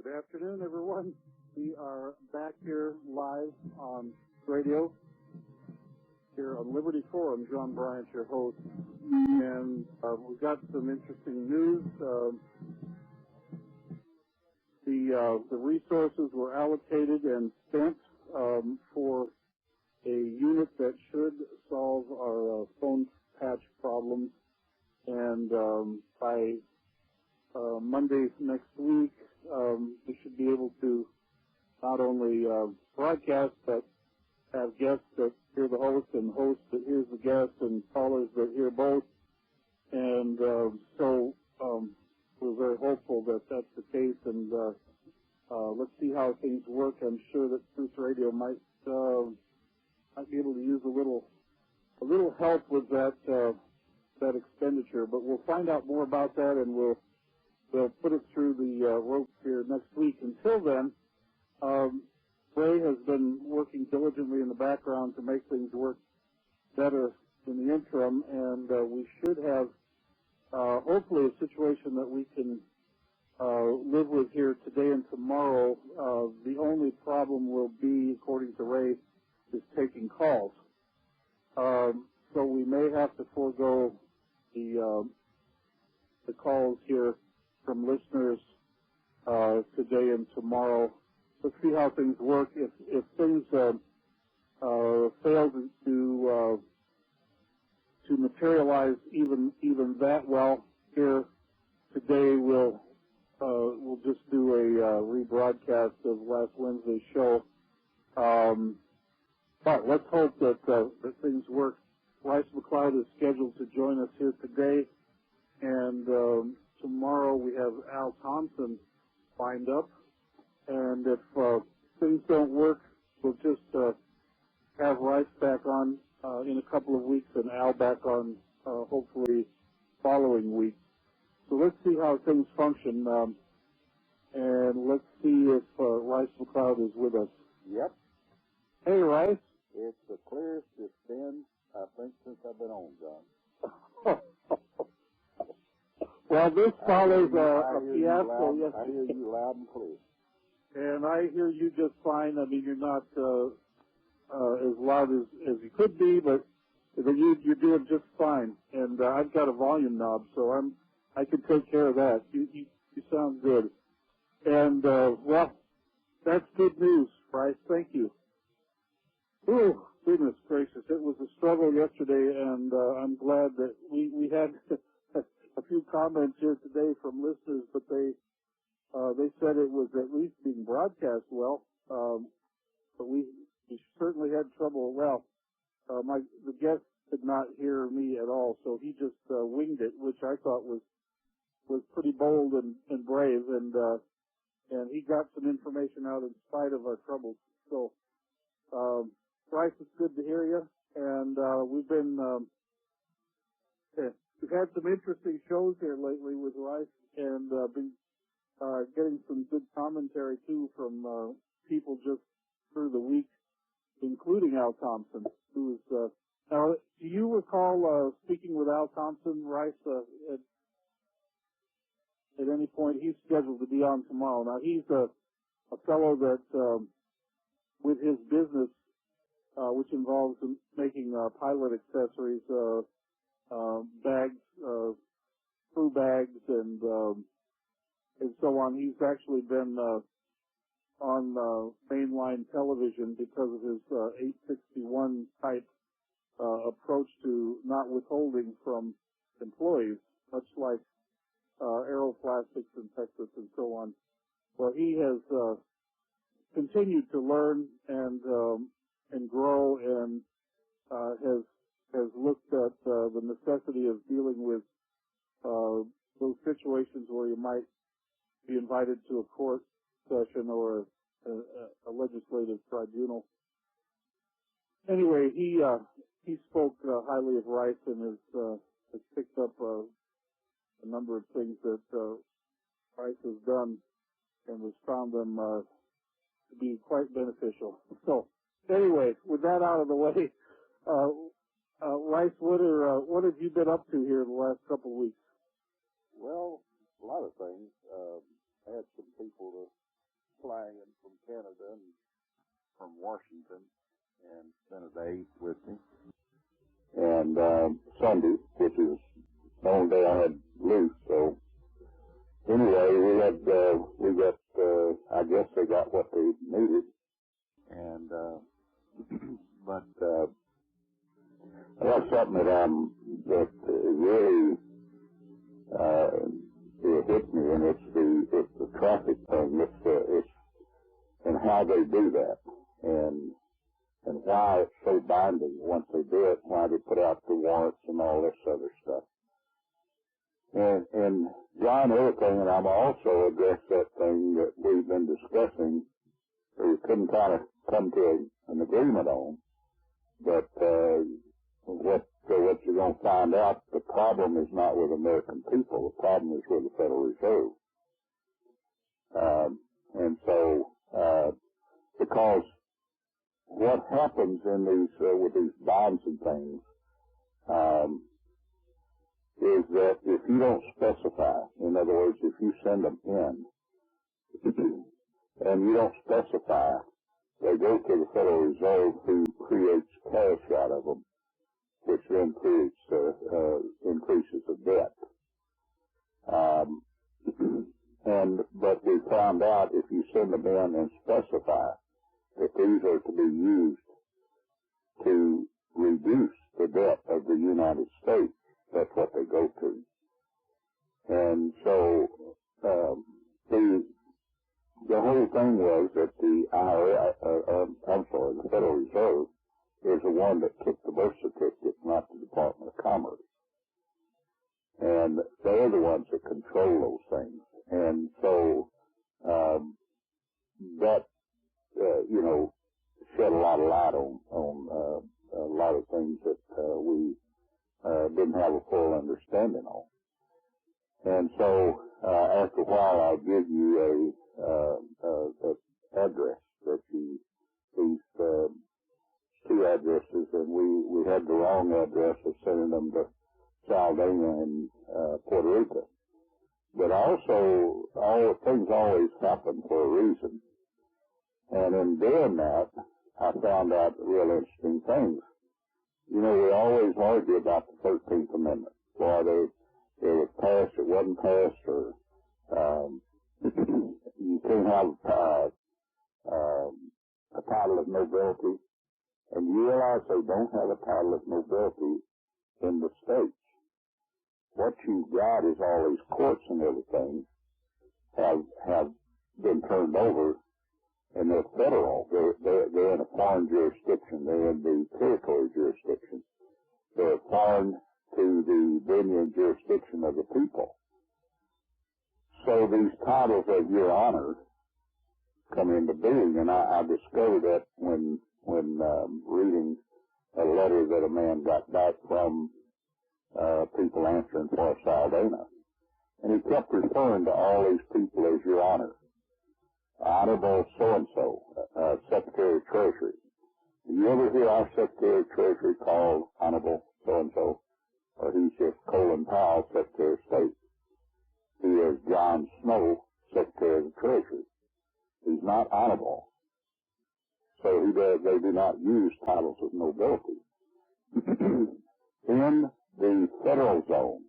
Good afternoon, everyone. We are back here live on radio here on Liberty Forum. John Bryant, your host, and we've got some interesting news. The resources were allocated and spent for a unit that should solve our phone patch problems, and by Monday next week, we should be able to not only broadcast, but have guests that hear the host and host that hears the guest and callers that hear both. And so we're very hopeful that that's the case. And let's see how things work. I'm sure that Truth Radio might be able to use a little help with that expenditure. But we'll find out more about that, and we'll put it through the ropes here next week. Until then, Ray has been working diligently in the background to make things work better in the interim, and we should have hopefully a situation that we can live with here today and tomorrow. The only problem will be, according to Ray, is taking calls. So we may have to forego the calls here from listeners today and tomorrow. Let's see how things work. If things fail to materialize even that well here today, we'll just do a rebroadcast of last Wednesday's show. But let's hope that things work. Rice Mcleod is scheduled to join us here today, and tomorrow we have Al Thompson lined up. And if things don't work, we'll just have Rice back on in a couple of weeks and Al back on hopefully following week. So let's see how things function, and let's see if Rice Mcleod is with us. Yep. Hey, Rice. It's the clearest it's been, I think, since I've been on, John. Well, this follows a fiasco yesterday. I hear you loud and clear. And I hear you just fine. I mean, you're not as loud as you could be, but you're doing just fine. And I've got a volume knob, so I can take care of that. You sound good. And well, that's good news, Bryce. Thank you. Oh, goodness gracious! It was a struggle yesterday, and I'm glad that we had a few comments here today from listeners, but they said it was at least being broadcast well, but we certainly had trouble. Well, the guest could not hear me at all, so he just winged it, which I thought was pretty bold and brave, and he got some information out in spite of our troubles. So, Bryce, it's good to hear you, and we've had some interesting shows here lately with Rice, and been getting some good commentary, too, from people just through the week, including Al Thompson, who is... now, do you recall speaking with Al Thompson, Rice, at any point? He's scheduled to be on tomorrow. Now, he's a fellow that, with his business, which involves making pilot accessories, bags, crew bags, and so on. He's actually been on mainline television because of his 861 type approach to not withholding from employees, much like Aeroplastics in Texas and so on. Well, he has continued to learn and grow, and has looked at the necessity of dealing with those situations where you might be invited to a court session or a legislative tribunal. Anyway, he spoke highly of Rice and has picked up a number of things that Rice has done and has found them to be quite beneficial. So, anyway, with that out of the way, Rice, what have you been up to here the last couple of weeks? Well, a lot of things. I had some people to flying in from Canada and from Washington, and spent a day with me. And Sunday, which is the only day I had loose, so anyway, we got, I guess they got what they needed. And, but, that's something that really, it hit me, and it's the traffic thing. It's, and how they do that, and why it's so binding once they do it, why they put out the warrants and all this other stuff. And John, other thing, and I'm also address that thing that we've been discussing, that we couldn't kind of come to an agreement on, but what you're going to find out, the problem is not with American people, the problem is with the Federal Reserve. And so, because what happens in these, with these bonds and things, is that if you don't specify, in other words, if you send them in, and you don't specify, they go to the Federal Reserve, who creates cash out of them, which then creates, increases the debt. But we found out if you send them in and specify that these are to be used to reduce the debt of the United States, that's what they go to. And so the whole thing was that the the Federal Reserve is the one that took the birth certificate, not the Department of Commerce. And they're the ones that control those things. And so that, shed a lot of light on a lot of things that we didn't have a full understanding on. And so after a while, I'll give you a address that these two addresses, and we had the wrong address of sending them to Salvador and Puerto Rico. But also, things always happen for a reason. And in doing that, I found out real interesting things. We always argue about the 13th Amendment. Whether it was passed, it wasn't passed, or you can't have a title of nobility. And you realize they don't have a title of nobility in the states. What you've got is all these courts and everything have been turned over, and they're federal. They're in a foreign jurisdiction. They're in the territory jurisdiction. They're foreign to the dominion jurisdiction of the people. So these titles of Your Honor come into being, and I discovered that when reading a letter that a man got back from people answering for Salvador. And he kept referring to all these people as Your Honor. Honorable so-and-so, Secretary of Treasury. Do you ever hear our Secretary of Treasury called Honorable so-and-so? Or he's just Colin Powell, Secretary of State. He is John Snow, Secretary of the Treasury. He's not honorable. So they do not use titles of nobility. In the federal zone,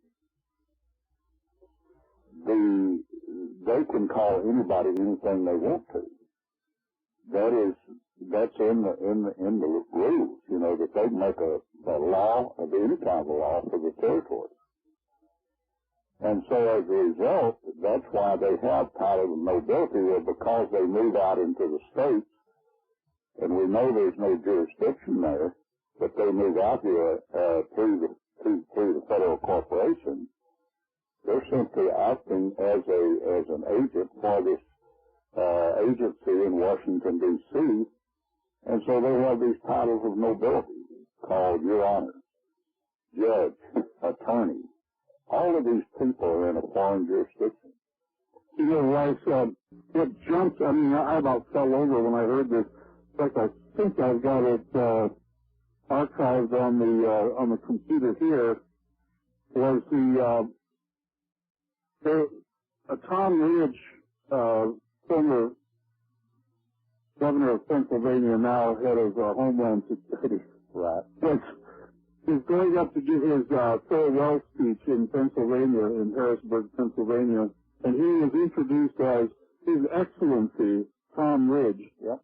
they can call anybody anything they want to. That's in the rules, that they make a law of any kind of law for the territory. And so as a result, that's why they have titles of nobility, because they move out into the states, and we know there's no jurisdiction there, but they move out here through the federal corporation. They're simply acting as an agent for this agency in Washington, D.C., and so they have these titles of nobility called Your Honor, Judge, Attorney. All of these people are in a foreign jurisdiction. Rice, it jumps. I about fell over when I heard this. In fact, I think I've got it archived on the computer here. Was the Tom Ridge, former Pennsylvania now, head of Homeland Security. Right. He's going up to give his farewell speech in Pennsylvania, in Harrisburg, Pennsylvania, and he was introduced as His Excellency Tom Ridge. Yep.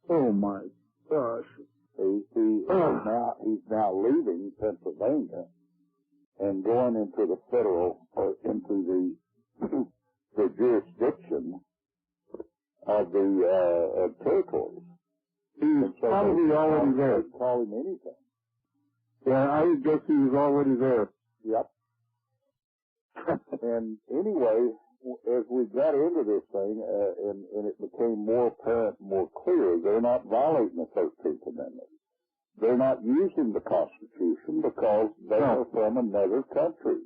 Oh my gosh. He's now leaving Pennsylvania and going into the federal, or into the jurisdiction of the territories. He's probably already there. Call him anything. Yeah, I would guess he was already there. Yep. And anyway, as we got into this thing, and it became more apparent, more clear, they're not violating the 13th Amendment. They're not using the Constitution because they are from another country.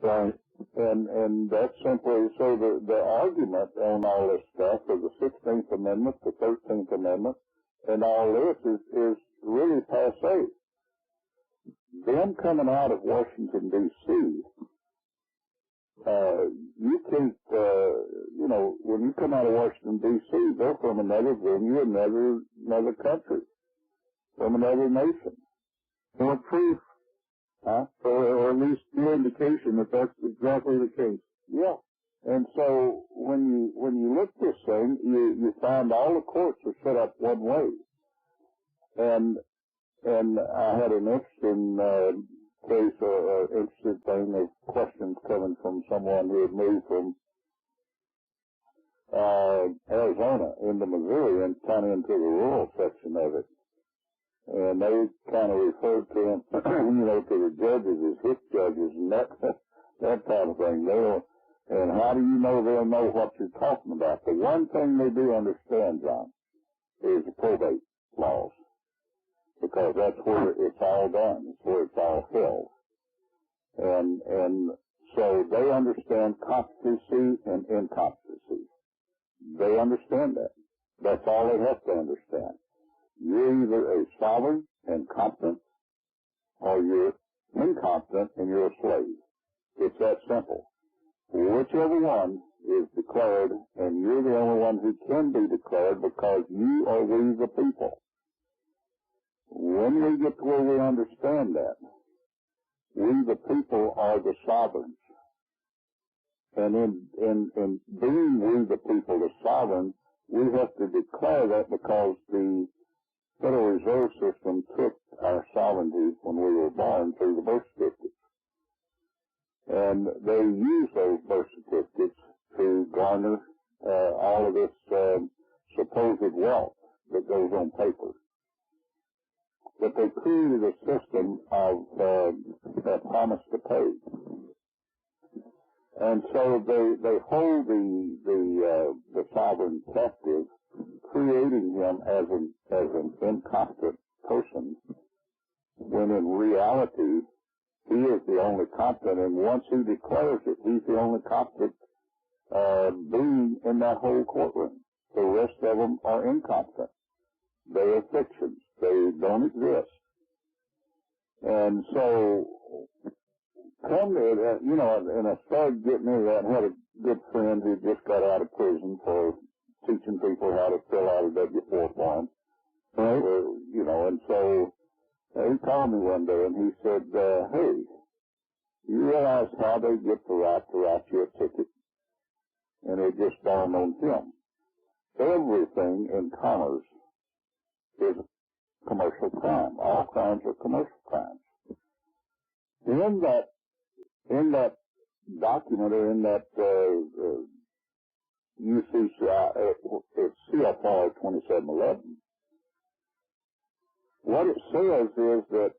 Right. And that's simply, so the argument on all this stuff of the 16th Amendment, the 13th Amendment, and all this is really passé. Them coming out of Washington, D.C., you can't, when you come out of Washington, D.C., they're from another venue, another country, from another nation. Or proof, or at least no indication that that's exactly the case. Yeah. And so when you look at this thing, you find all the courts are set up one way. And I had an interesting case, or interesting thing of questions coming from someone who had moved from Arizona into Missouri and kind of into the rural section of it. And they kind of referred to him, to the judges as hit judges and that kind of thing. And how do you know they'll know what you're talking about? The one thing they do understand, John, is the probate laws. Because that's where it's all done. It's where it's all held. And so they understand competency and incompetency. They understand that. That's all they have to understand. You're either a sovereign and competent, or you're incompetent and you're a slave. It's that simple. Whichever one is declared, and you're the only one who can be declared because you are we the people. When we get to where we understand that, we the people are the sovereigns. And in being we the people, the sovereign, we have to declare that because the Federal Reserve System took our sovereignty when we were born through the birth certificates. And they use those birth certificates to garner all of this supposed wealth that goes on paper. But they created a system of promise to pay. And so they hold the sovereign captive, creating him as an incompetent person, when in reality he is the only competent, and once he declares it, he's the only competent being in that whole courtroom. The rest of them are incompetent. They are fictions. They don't exist. And so, come to, and I started getting into that, and had a good friend who just got out of prison for teaching people how to fill out a W-4 form. Right. And so he called me one day and he said, hey, you realize how they get the right to write you a ticket? And it just dawned on him. Everything in commerce is commercial crime. All crimes are commercial crimes. In that document, or in that UCCI, it's CFR 2711. What it says is that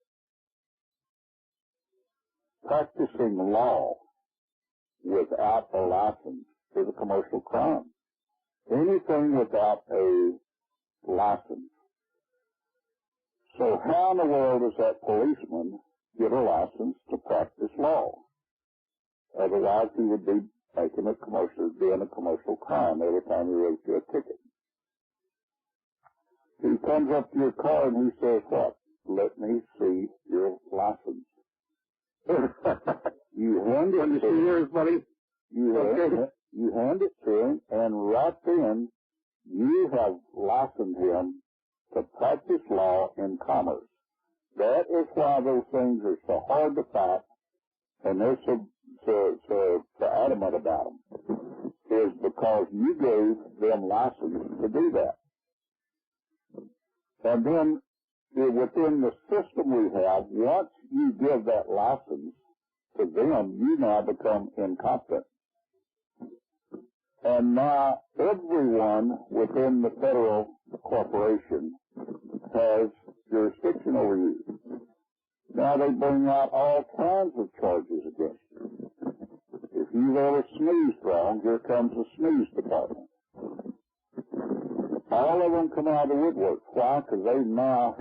practicing law without a license is a commercial crime. Anything without a license. So how in the world does that policeman get a license to practice law? Otherwise, he would be making doing a commercial crime every time he wrote you a ticket. He comes up to your car and he says, what? Let me see your license. You hand it to him. Buddy? You hand it to him, and right then, you have licensed him to practice law in commerce. That is why those things are so hard to fight, and they're so adamant about them, is because you gave them license to do that. And then within the system we have, once you give that license to them, you now become incompetent. And now everyone within the federal corporation has jurisdiction over you. Now they bring out all kinds of charges against you. If you've ever sneezed wrong, here comes the sneeze department. All of them come out of the woodwork. Why? Because they now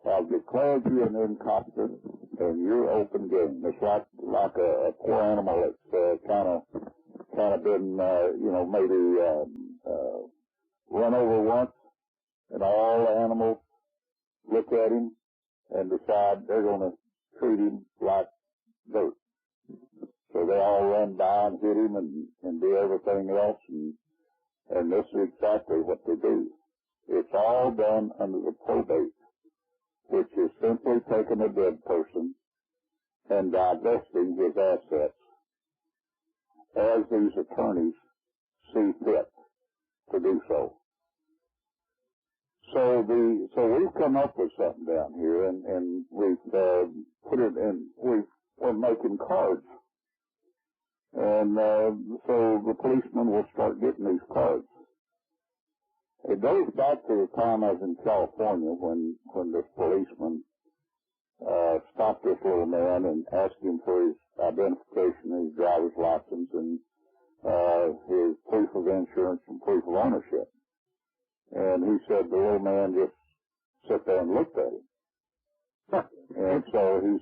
have declared you an incompetent, and you're open game. It's like a poor animal that's kind of been maybe run over once, and all the animals look at him and decide they're going to treat him like dirt. So they all run by and hit him and do everything else, and this is exactly what they do. It's all done under the probate, which is simply taking a dead person and divesting his assets as these attorneys see fit to do so. So we've come up with something down here, and we've put it in. We're making cards, and so the policemen will start getting these cards. It goes back to the time I was in California when this policeman stopped this little man and asked him for his identification, his driver's license, and his proof of insurance and proof of ownership. And he said the little man just sat there and looked at him. And so he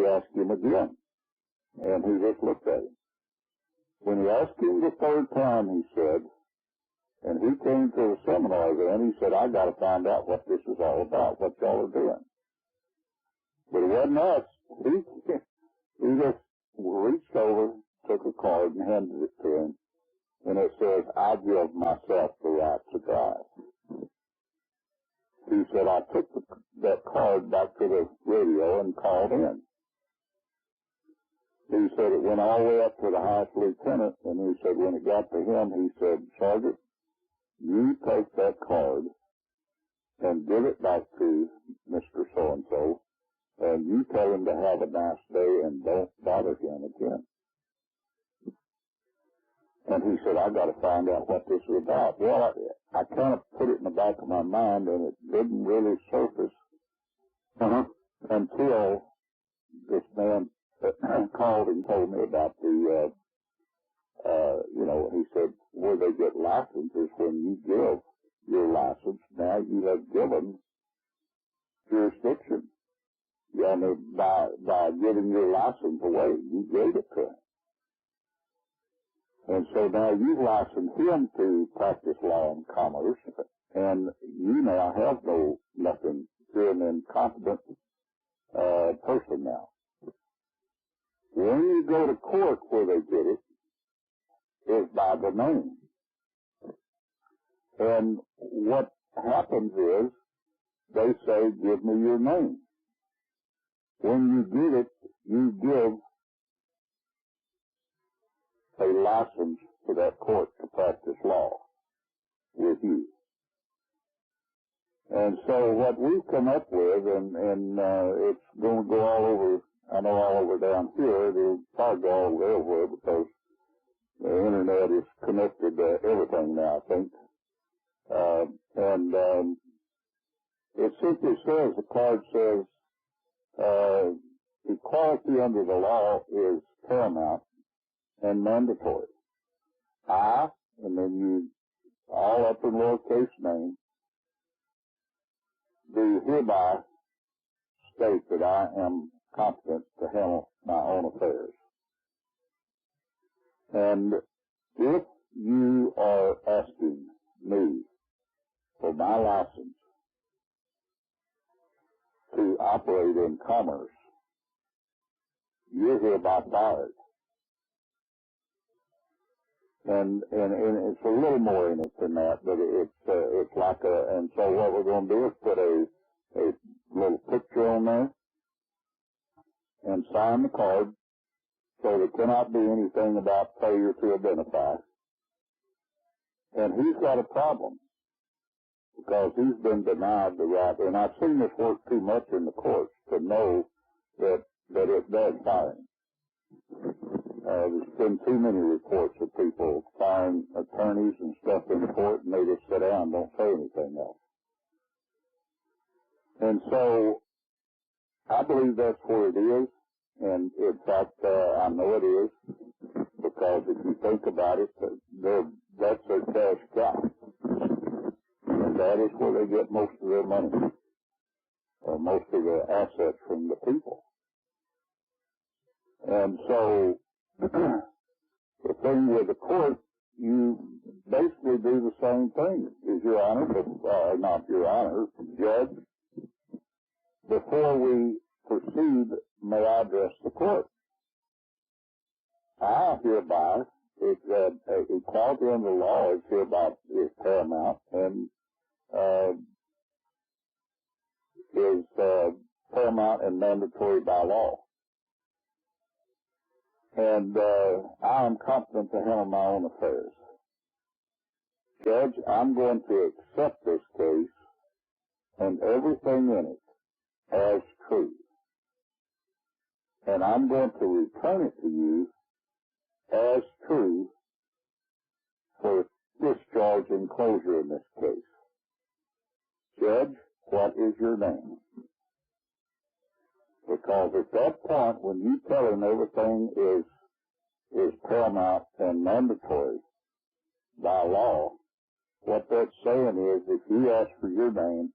asked him again, and he just looked at him. When he asked him the third time, he said, and he came to the seminar then, he said, I got to find out what this is all about, what y'all are doing. But it wasn't us. He just reached over, took a card, and handed it to him. And it says, I give myself the right to drive. He said, I took that card back to the radio and called in. He said it went all the way up to the highest lieutenant, and he said when it got to him, he said, Sergeant, you take that card and give it back to Mr. So-and-so, and you tell him to have a nice day and don't bother him again. And he said, I got to find out what this is about. Well, I kind of put it in the back of my mind, and it didn't really surface until this man called and told me about the, he said, where they get licenses when you give your license. Now you have given jurisdiction. I mean, by giving your license away, you gave it to him. And so now you've licensed him to practice law and commerce, and you now have nothing. You're an incompetent person now. When you go to court where they get it, is by the name. And what happens is they say, give me your name. When you get it, you give a license to that court to practice law with you. And so what we've come up with, and it's going to go all over, I know all over down here, it'll probably go all over everywhere because the internet is connected to everything now, I think. It simply says, the card says, equality under the law is paramount and mandatory. I, and then you, all up in lowercase name, do hereby state that I am competent to handle my own affairs. And if you are asking me for my license to operate in commerce, you're hereby fired. And it's a little more in it than that, but it's like and so what we're going to do is put a little picture on there and sign the card, so there cannot be anything about failure to identify. And he's got a problem because he's been denied the right, and I've seen this work too much in the courts to know that it does firing. There's been too many reports of people firing attorneys and stuff in court, and they just sit down and don't say anything else. And so I believe that's where it is, and in fact, I know it is, because if you think about it, that's their cash cow, and that is where they get most of their money, or most of their assets from the people. And so the thing with the court, you basically do the same thing as Your Honor, but not Your Honor, Judge. Before we proceed, may I address the court? I hereby, equality under the law is hereby is paramount and is paramount and mandatory by law. And I am competent to handle my own affairs. Judge, I'm going to accept this case and everything in it as true. And I'm going to return it to you as true for discharge and closure in this case. Judge, what is your name? Because at that point, when you tell him everything is paramount and mandatory by law, what that's saying is if he asks for your name,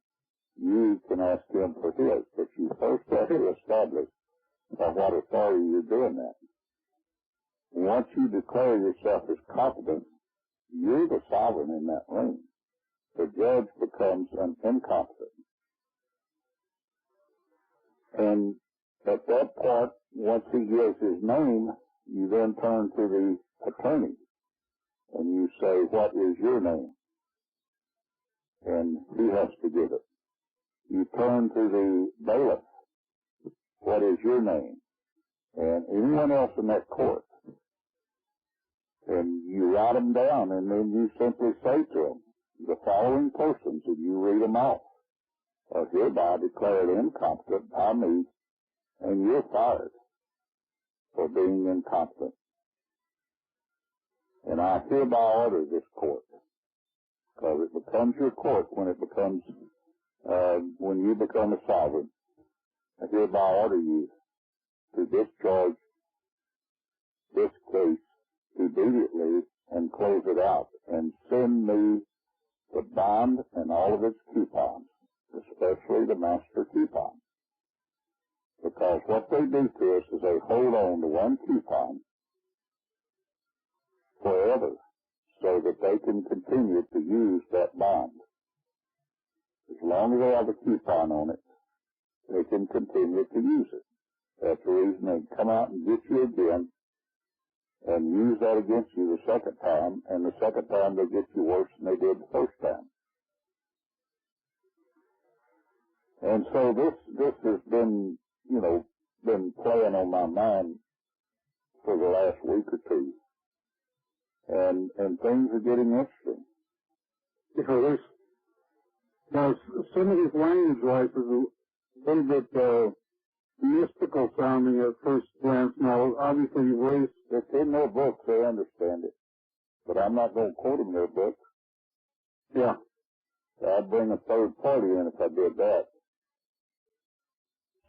you can ask him for his. But you first have to establish by what authority you're doing that. Once you declare yourself as competent, you're the sovereign in that room. The judge becomes an incompetent. And at that point, once he gives his name, you then turn to the attorney and you say, what is your name? And he has to give it. You turn to the bailiff. What is your name? And anyone else in that court. And you write them down, and then you simply say to them, the following persons, and you read them off, are hereby declared incompetent by me, and you're fired for being incompetent. And I hereby order this court, because it becomes your court when it becomes, when you become a sovereign. I hereby order you to discharge this case immediately and close it out, and send me the bond and all of its coupons, especially the master coupon. Because what they do to us is they hold on to one coupon forever so that they can continue to use that bond. As long as they have a coupon on it, they can continue to use it. That's the reason they come out and get you again and use that against you the second time, and the second time they get you worse than they did the first time. And so this has been, been playing on my mind for the last week or two. And things are getting interesting. Now, some of this language, right, is a little bit mystical sounding at first glance. Now, obviously, you've raised, it's in their books, they understand it. But I'm not going to quote them their books. Yeah. I'd bring a third party in if I did that.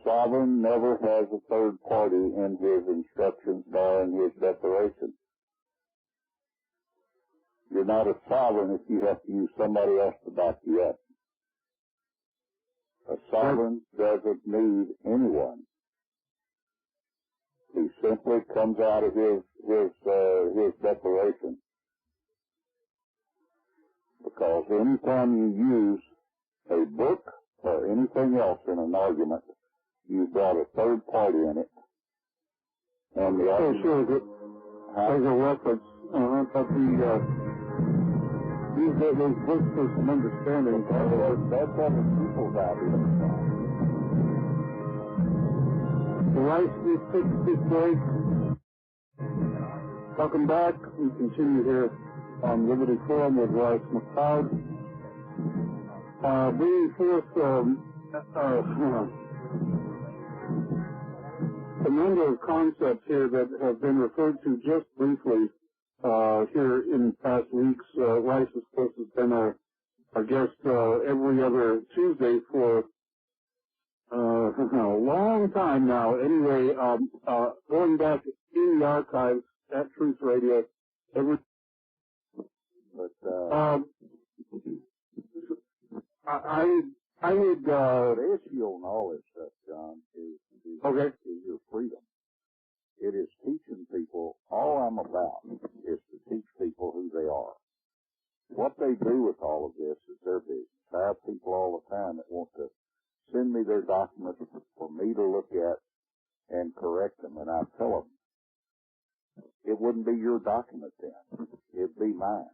Sovereign never has a third party in his instructions nor in his declaration. You're not a sovereign if you have to use somebody else to back you up. A sovereign doesn't need anyone. He simply comes out of his declaration. Because anytime you use a book or anything else in an argument, you've got a third party in it. And the argument, sure, there's a reference But those books for some understanding. That's other people's ideas. The Rice 360 break. Welcome back. We continue here on Liberty Forum with Rice Mcleod. Bringing forth a number of concepts here that have been referred to just briefly here in past weeks. Rice, of course, has been our guest every other Tuesday for a long time now. Anyway, going back in the archives at Truth Radio, every. But I would. The issue on all this stuff, John, is your freedom. It is teaching people. All I'm about is to teach people who they are. What they do with all of this is their business. I have people all the time that want to send me their documents for me to look at and correct them, and I tell them, it wouldn't be your document then. It'd be mine.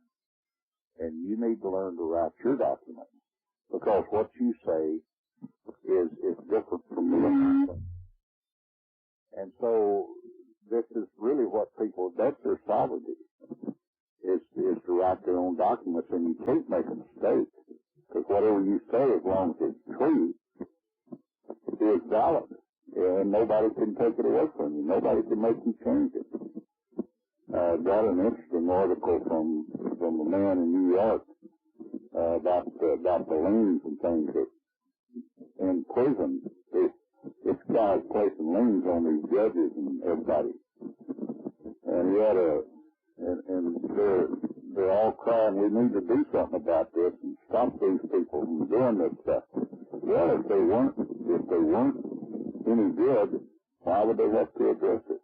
And you need to learn to write your document, because what you say is different from me. And so this is really what people, that's their sovereignty, is to write their own documents, and you can't make a mistake, because whatever you say, as long as it's true, is valid, and nobody can take it away from you. Nobody can make you change it. I got an interesting article from a man in New York about the liens and things that in prison. This guy's placing liens on these judges and everybody, and he had and they're all crying, we need to do something about this and stop these people from doing this stuff. Well, if they weren't any good, why would they have to address it?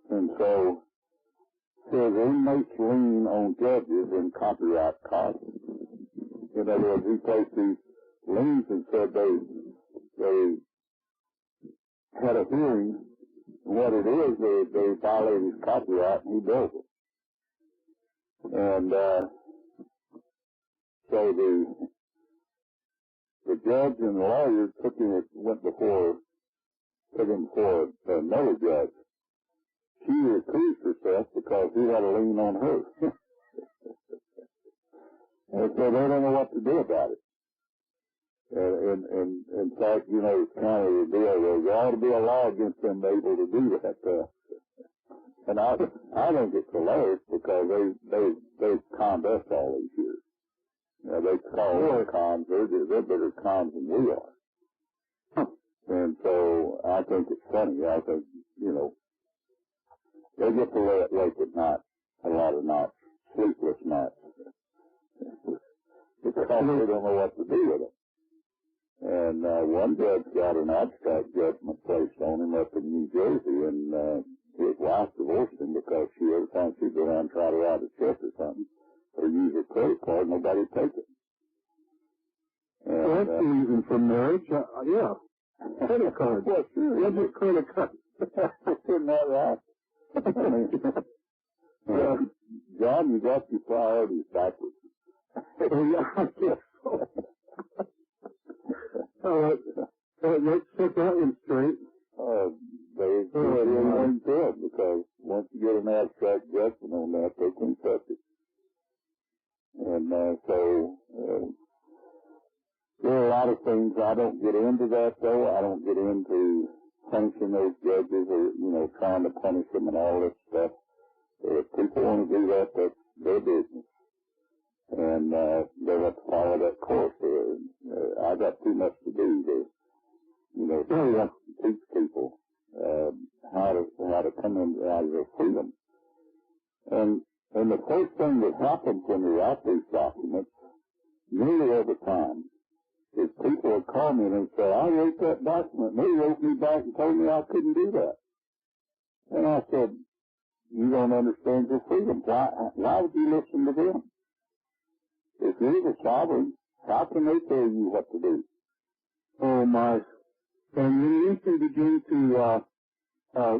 And so, says inmates lien on judges in copyright costs. In other words, he placed these liens and said they had a hearing. What it is, they violated his copyright and he built it. And so the judge and the lawyer went before another judge. She accused herself because he had a lien on her. And so they don't know what to do about it. And in fact, it's kind of the deal where there ought to be a law against them able to do that. And I think it's hilarious because they've conned us all these years. They call them cons. They're bigger cons than we are. And so I think it's funny. I think, they get to lay it late at night, a lot of nights, sleepless nights. Because they don't know what to do with it. And one judge got an abstract judgment placed on him up in New Jersey, and his wife divorced him because every time she'd go around and try to write a check or something, or use her credit card, nobody'd take it. And, well, that's the reason for marriage. Yeah. Credit card. Well, sure. What's a credit card? Isn't that right? John, you got your priorities backwards. Oh, yeah, I guess so. Let's set that one straight. They really good, because once you get an abstract judgment on that, they can touch it. And so there are a lot of things. I don't get into that, though. I don't get into punishing those judges or, trying to punish them and all this stuff. If people want to do that, that's their business. And they have to follow that course. I got too much to do to, teach people how to come out of their freedom. And the first thing that happens when we write these documents, nearly every time, is people will call me and say, I wrote that document. They wrote me back and told me I couldn't do that. And I said, you don't understand your freedom. Why would you listen to them? If you're the sovereign, how can they tell you what to do? Oh, my. And when you can begin to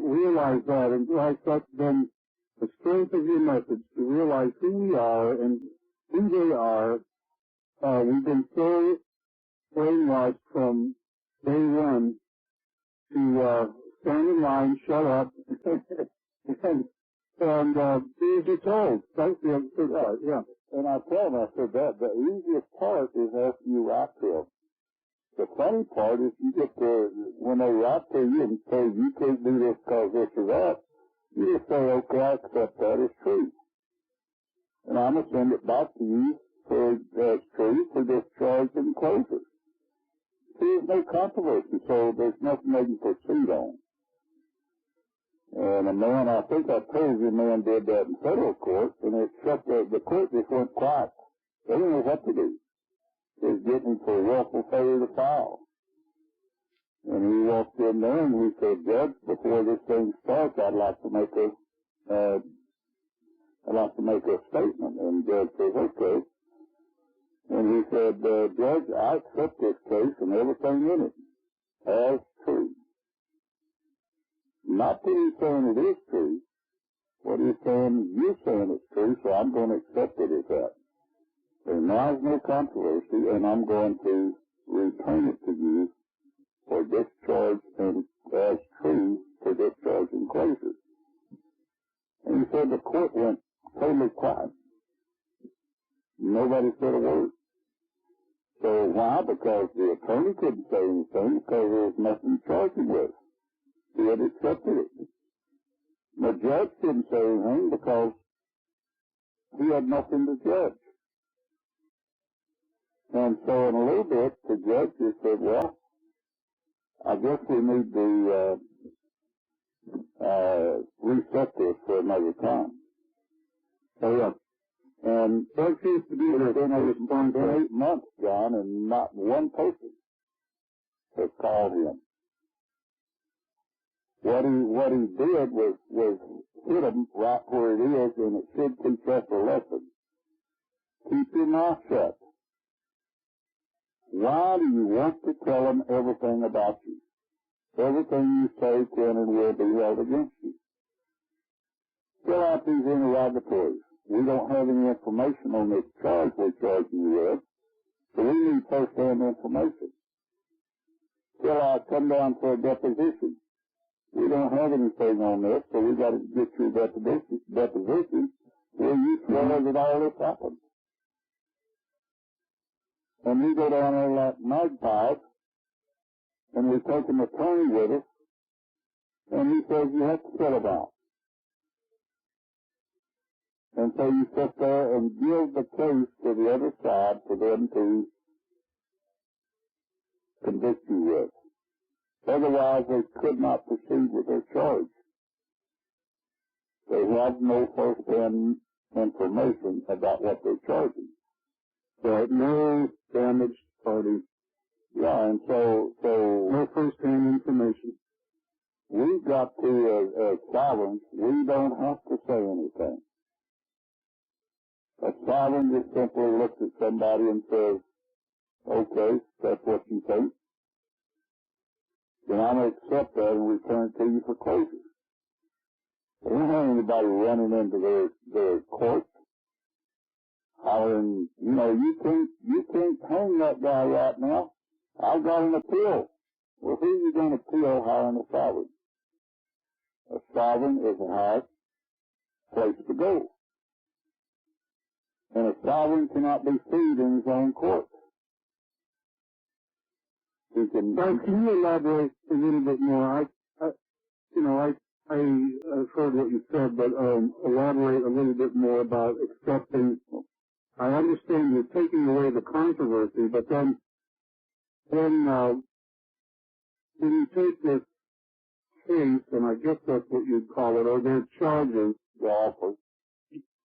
realize that, and like that, then the strength of your message to realize who we are and who they are. We've been so brainwashed from day one to stand in line, shut up, and do as you're told. That's the absurd part, yeah. And I tell them, I said that the easiest part is after you write to them. The funny part is you get to, when they write to you and say you can't do this because this or that, you just say, okay, I accept that as true. And I'm going to send it back to you as true for discharge and closure. See, there's no controversy, so there's nothing they can proceed on. And a man, I think I told you, a man did that in federal court, and it shut the court just went quiet. They didn't know what to do. It was getting for a willful failure to file. And he walked in there and he said, Judge, before this thing starts, I'd like to make a statement. And the judge says, okay. And he said, Judge, I accept this case and everything in it as true. Not that he's saying it is true. What he's saying, you're saying it's true, so I'm going to accept it as that. There now is no controversy, and I'm going to return it to you for discharge and as true for discharge and closure. And he said the court went totally quiet. Nobody said a word. So why? Because the attorney couldn't say anything because there was nothing to charge him with. He had accepted it. The judge didn't say anything because he had nothing to judge. And so in a little bit, the judge just said, well, I guess we need to reset this for another time. So, yeah. And that seems to be within a response for 8 months, John, and not one person has called him. What he did was hit him right where it is, and it should teach us a lesson. Keep your mouth shut. Why do you want to tell them everything about you? Everything you say can and will be held against you. Fill out these interrogatories. We don't have any information on this charge we're charging you with, so we need first-hand information. Come down for a deposition. We don't have anything on this, so we got to get your deposition where you swear that all this happened. And we go down there like magpies, and we take an attorney with us, and he says you have to fill it out. And so you sit there and give the case to the other side for them to convict you with. Otherwise, they could not proceed with their charge. They have no first-hand information about what they're charging. So no damaged party. Yeah, and so no first-hand information. We've got to, as sovereigns, we don't have to say anything. A sovereign just simply looks at somebody and says, okay, that's what you think. Then I'm going to accept that and return it to you for closure. They don't have anybody running into their court, hollering, you can't hang that guy right now. I've got an appeal. Well, who are you going to appeal hiring a sovereign? A sovereign is a high place to go. And a sovereign cannot be sued in his own court. Can you elaborate a little bit more? I've heard what you said, but elaborate a little bit more about accepting. I understand you're taking away the controversy, but then when you take this case, and I guess that's what you'd call it, or their charges, the offer,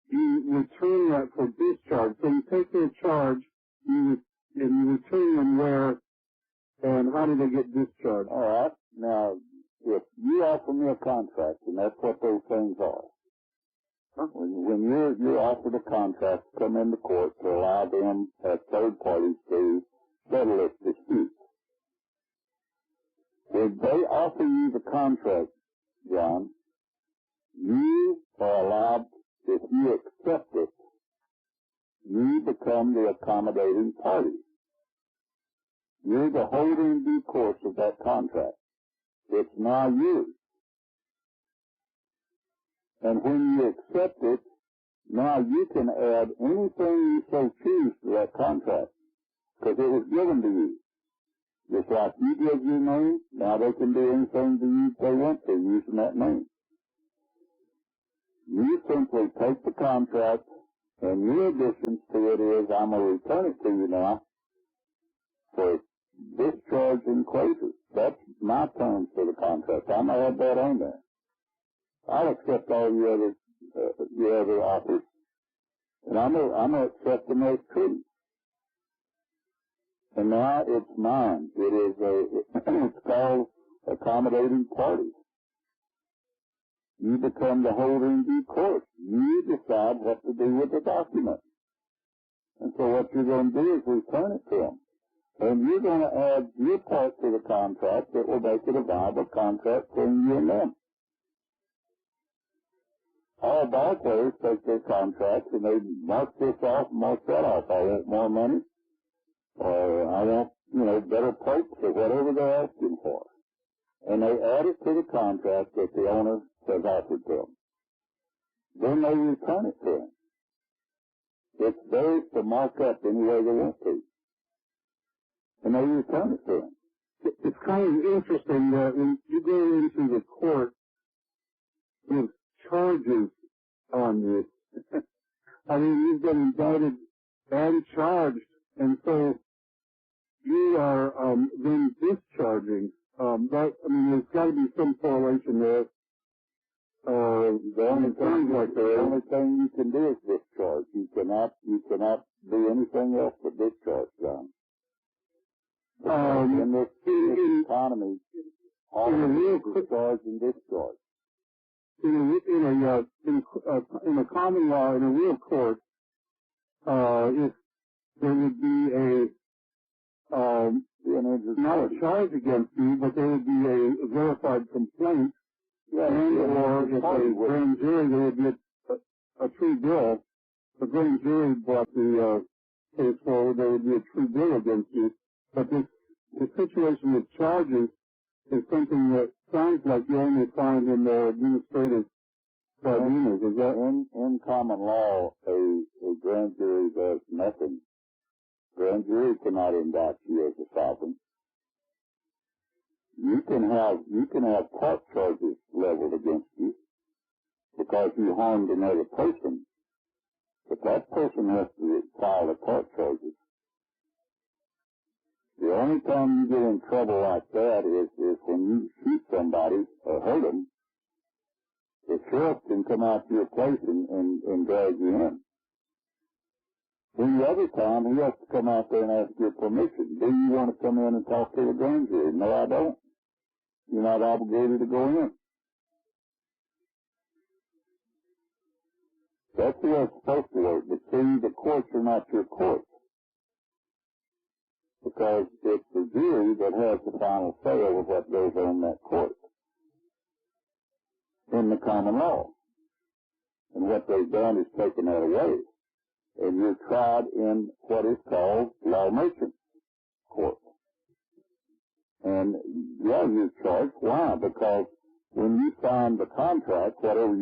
you return that for discharge. So you take their charge, and you return them where, and how do they get discharged? All right. Now, if you offer me a contract, and that's what those things are, when you're offered a contract to come into court to allow them as third parties to settle this dispute, when they offer you the contract, John, You are allowed, if you accept it, you become the accommodating party. You're the holder in due course of that contract. It's now yours. And when you accept it, now you can add anything you so choose to that contract, because it was given to you. Just like you give your name, now they can do anything to you they want to using that name. You simply take the contract, and your additions to it is, I'm going to return it to you now for discharge and closure. That's my terms for the contract. I'm going to add that on there. I'll accept all your other offers, and I'm going to accept them as true. And now it's mine. It is it's called accommodating parties. You become the holder in due course. You decide what to do with the document. And so what you're going to do is return it to them. And you're going to add your part to the contract that will make it a viable contract between you and them. All bar players take their contracts and they mark this off and mark that off. I want more money, or I want, better plates, or whatever they're asking for. And they add it to the contract that the owner has offered to them. Then they return it to them. It's theirs to mark up any way they want to. And they return it to them. It's kind of interesting that when you go into the court with charges on this, I mean, you've been indicted and charged, and so you are then discharging. There's got to be some correlation there. The only thing you can do is discharge. You cannot do anything else but discharge, John. In this economy, all discharge and discharge. In a common law, in a real court, if there would be not a charge against you, but there would be a verified complaint, or if a grand jury, there would be a true bill. The grand jury brought the case forward, there would be a true bill against you. But the situation with charges is something that sounds like you only find in the administrative tribunals. Is that in common law, a grand jury does nothing. Grand jury cannot indict you as a sovereign. You can have tort charges leveled against you because you harmed another person, but that person has to file the tort charges. The only time you get in trouble like that is when you shoot somebody or hurt them. The sheriff can come out to your place and drag you in. Any other time, he has to come out there and ask your permission. Do you want to come in and talk to the grand jury? No, I don't. You're not obligated to go in. That's the way it's supposed to work. But see, the courts are not your courts, because it's the jury that has the final say over what goes on in that court in the common law. And what they've done is taken that away. And you're tried in what is called law merchant court. And you're charged. Why? Because when you sign the contract, whatever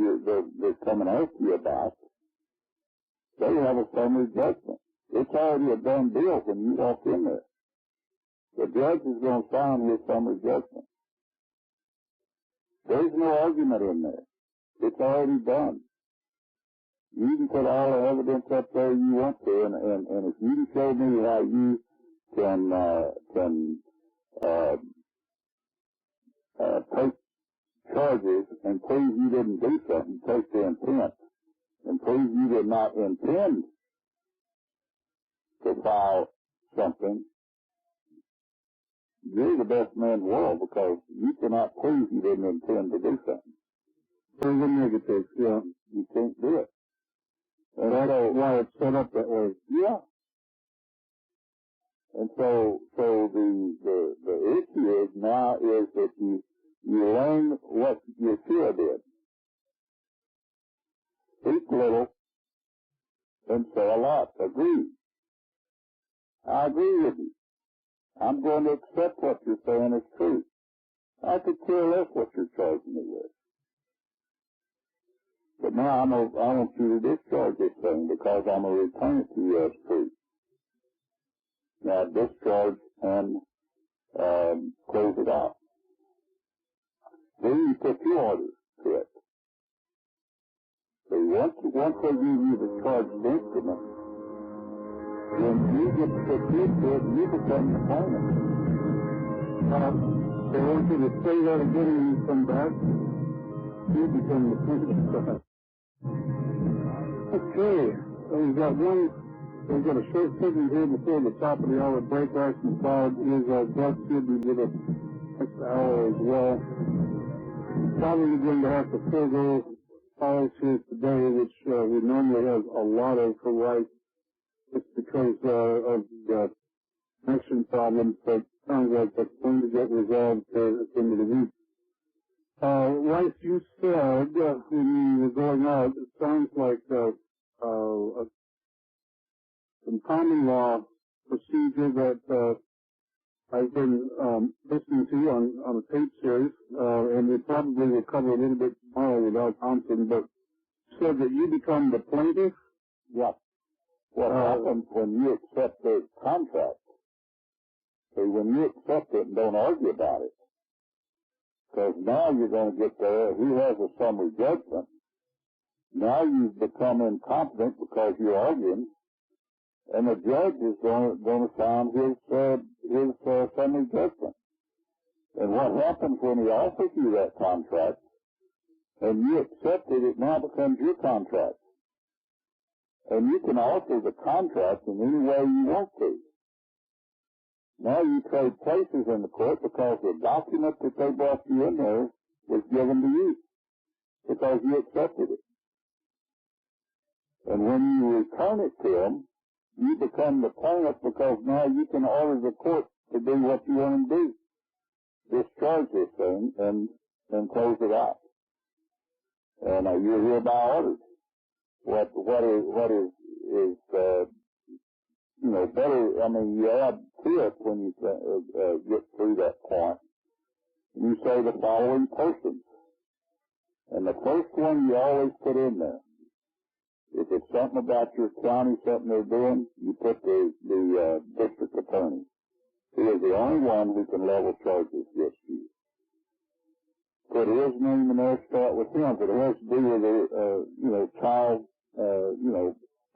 they're coming after you about, they have a summary judgment. It's already a done deal when you walk in there. The judge is going to sign his summary judgment. There's no argument in there. It's already done. You can put all the evidence up there you want to, and if you can show me how you can take charges and prove you didn't do something, take the intent, and prove you did not intend to file something, you're the best man in the world, because you cannot prove you didn't intend to do something. Prove the negatives, yeah. You can't do it. And that's why it's set up that way. Yeah. And so the issue is now is that you learn what Yeshua did. speak little and say a lot. Agree. I agree with you. I'm going to accept what you're saying as truth. I could care less what you're charging me with. But now I want you to discharge this thing because I'm going to return it to you as truth. Now discharge and close it out. Then you put your order to it. So once they give you the charged instrument, when you get to put this to it, you become the plaintiff. They want you to say that again when you come back. You become the plaintiff. Okay, we've got a short segment here before the top of the hour break. Rice McLeod is our guest. He'll be with us next hour as well. Probably going to have to forego calls here today, which we normally have a lot of for Rice, just because of the connection problems, but sounds like that's going to get resolved at the end of the week. Rice, you said when you were going out, it sounds like some common law procedure that I've been listening to on a tape series, and we probably will cover a little bit tomorrow without Thompson, but said that you become the plaintiff? Yeah. What happens when you accept the contract? See, when you accept it and don't argue about it, because now you're going to get there, he has a summary judgment. Now you've become incompetent because you're arguing, and the judge is going to sound his summary judgment. And what happens when he offers you that contract, and you accept it, it now becomes your contract. And you can alter the contract in any way you want to. Now you trade places in the court because the document that they brought you in there was given to you because you accepted it. And when you return it to them, you become the plaintiff because now you can order the court to do what you want them to do. Discharge this thing and close it out. And you're hereby ordered. What is better, I mean, you add to it when you get through that point. You say the following persons. And the first one you always put in there. If it's something about your county, something they're doing, you put the district attorney. He is the only one who can level charges against you. Put his name in there, start with him. But it has to do with child,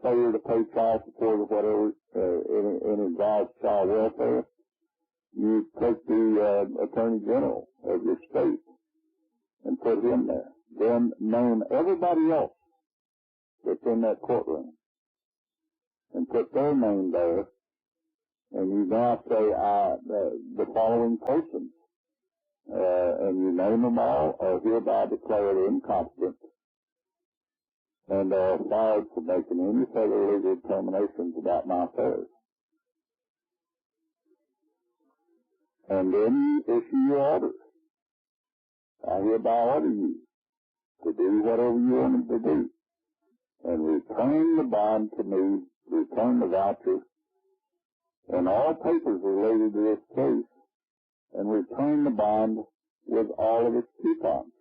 failure to pay child support or whatever, it involves child welfare. You take the Attorney General of your state and put him there. Then name everybody else that's in that courtroom and put their name there. And you now say, the following persons, and you name them all, are hereby declared incompetent and are fired for making any further legal determinations about my affairs. And then you issue your orders. I hereby order you to do whatever you want them to do. And return the bond to me, return the voucher, and all papers related to this case, and return the bond with all of its coupons,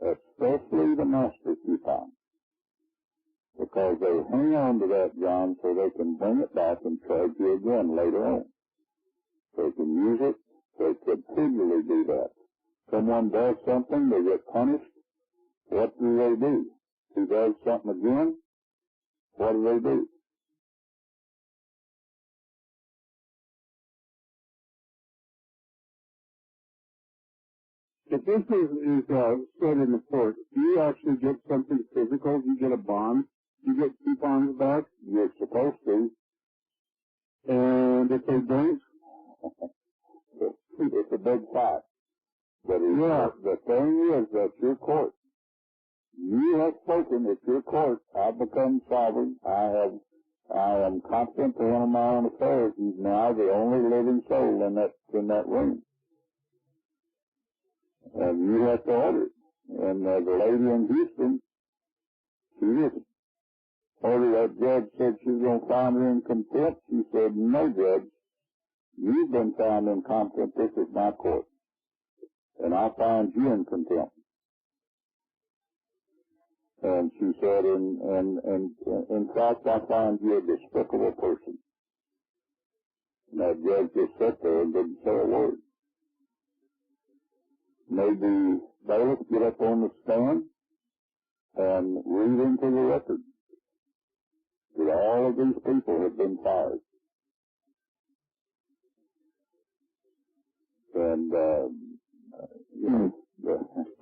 especially the master coupon, because they hang on to that, John, so they can bring it back and charge you again later on. They can use it, they continually do that. Someone does something, they get punished, what do? Who does something again, what do? If this is said in the court, do you actually get something physical? You get a bond? You get coupons back? You're supposed to. And if they don't? It's a big fight. But the thing is, that's your court. You have spoken, it's your court. I've become sovereign. I am competent to handle my own affairs. He's now the only living soul in that room. And you have to order it. And the lady in Houston, She didn't. Order that judge said she was going to find her in contempt. She said, no, Judge, you've been found incompetent. This is my court. And I find you in contempt. And she said, in fact, I find you a despicable person. And that judge just sat there and didn't say a word. Made the bailiff get up on the stand and read into the record that all of these people had been fired. And,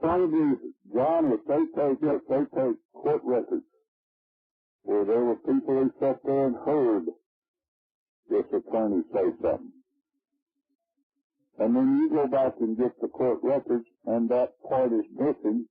probably, John, if they take court records where there were people who sat there and heard this attorney say something, and then you go back and get the court records and that part is missing,